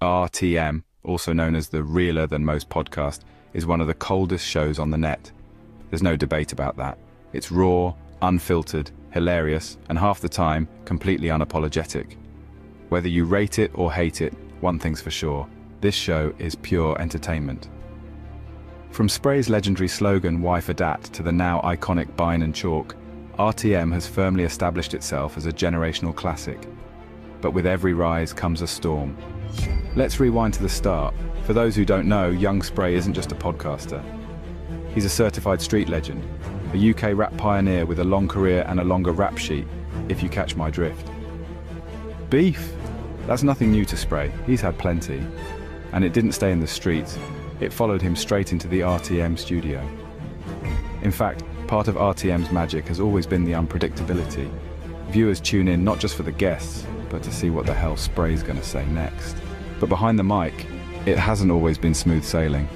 RTM, also known as the Realer Than Most podcast, is one of the coldest shows on the net. There's no debate about that. It's raw, unfiltered, hilarious, and half the time, completely unapologetic. Whether you rate it or hate it, one thing's for sure, this show is pure entertainment. From Spray's legendary slogan, "Why for Dat," to the now iconic Bine and Chalk, RTM has firmly established itself as a generational classic. But with every rise comes a storm. Let's rewind to the start. For those who don't know, young Spray isn't just a podcaster. He's a certified street legend, a UK rap pioneer with a long career and a longer rap sheet, if you catch my drift. Beef? That's nothing new to Spray, he's had plenty. And it didn't stay in the streets, it followed him straight into the RTM studio. In fact, part of RTM's magic has always been the unpredictability. Viewers tune in not just for the guests, but to see what the hell Spray's gonna say next. But behind the mic, it hasn't always been smooth sailing.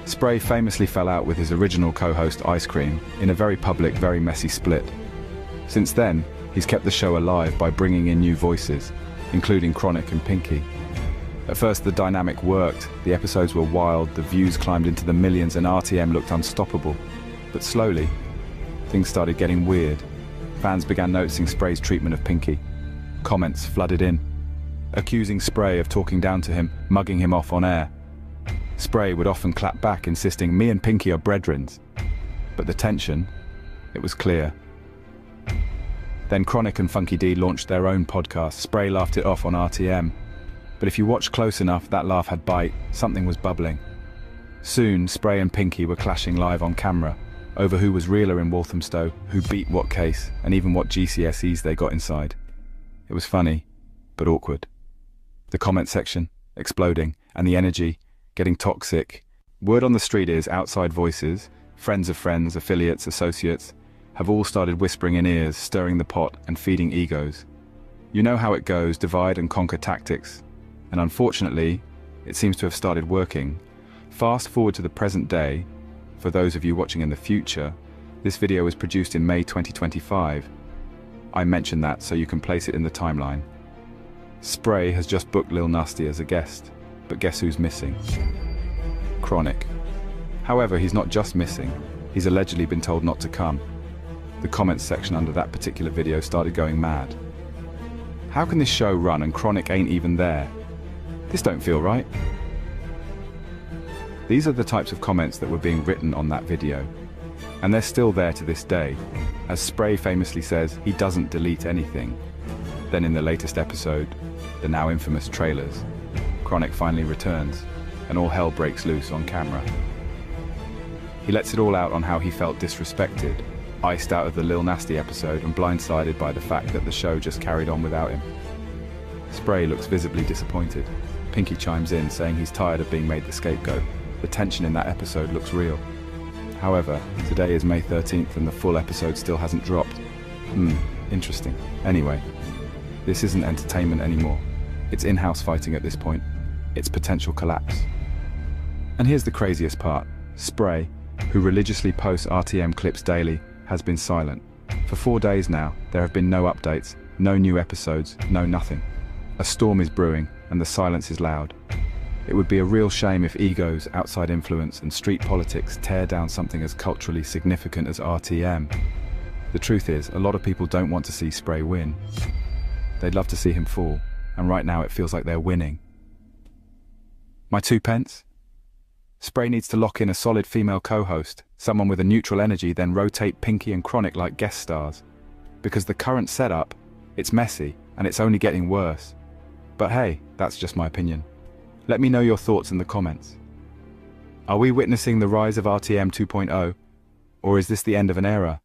Spray famously fell out with his original co-host Ice Cream in a very public, very messy split. Since then, he's kept the show alive by bringing in new voices, including Chronic and Pinky. At first the dynamic worked, the episodes were wild, the views climbed into the millions and RTM looked unstoppable. But slowly, things started getting weird. Fans began noticing Spray's treatment of Pinky. Comments flooded in, accusing Spray of talking down to him, mugging him off on air. Spray would often clap back, insisting, "Me and Pinky are brethrens." But the tension, it was clear. Then Chronic and Funky D launched their own podcast. Spray laughed it off on RTM. But if you watched close enough, that laugh had bite, something was bubbling. Soon, Spray and Pinky were clashing live on camera, over who was realer in Walthamstow, who beat what case, and even what GCSEs they got inside. It was funny, but awkward. The comment section, exploding, and the energy, getting toxic. Word on the street is outside voices, friends of friends, affiliates, associates, have all started whispering in ears, stirring the pot and feeding egos. You know how it goes, divide and conquer tactics. And unfortunately, it seems to have started working. Fast forward to the present day. For those of you watching in the future, this video was produced in May 2025. I mention that so you can place it in the timeline. Spray has just booked Lil Nasty as a guest, but guess who's missing? Chronic. However, he's not just missing, he's allegedly been told not to come. The comments section under that particular video started going mad. How can this show run and Chronic ain't even there? This don't feel right. These are the types of comments that were being written on that video. And they're still there to this day. As Spray famously says, he doesn't delete anything. Then in the latest episode, the now infamous trailers, Chronic finally returns, and all hell breaks loose on camera. He lets it all out on how he felt disrespected, iced out of the Lil Nasty episode and blindsided by the fact that the show just carried on without him. Spray looks visibly disappointed. Pinky chimes in, saying he's tired of being made the scapegoat. The tension in that episode looks real. However, today is May 13th and the full episode still hasn't dropped. Interesting. Anyway, this isn't entertainment anymore. It's in-house fighting at this point. It's potential collapse. And here's the craziest part. Spray, who religiously posts RTM clips daily, has been silent. For 4 days now, there have been no updates, no new episodes, no nothing. A storm is brewing, and the silence is loud. It would be a real shame if egos, outside influence, and street politics tear down something as culturally significant as RTM. The truth is, a lot of people don't want to see Spray win. They'd love to see him fall, and right now it feels like they're winning. My 2 pence? Spray needs to lock in a solid female co-host, someone with a neutral energy, then rotate Pinky and Chronic like guest stars. Because the current setup, it's messy, and it's only getting worse. But hey, that's just my opinion. Let me know your thoughts in the comments. Are we witnessing the rise of RTM 2.0? Or is this the end of an era?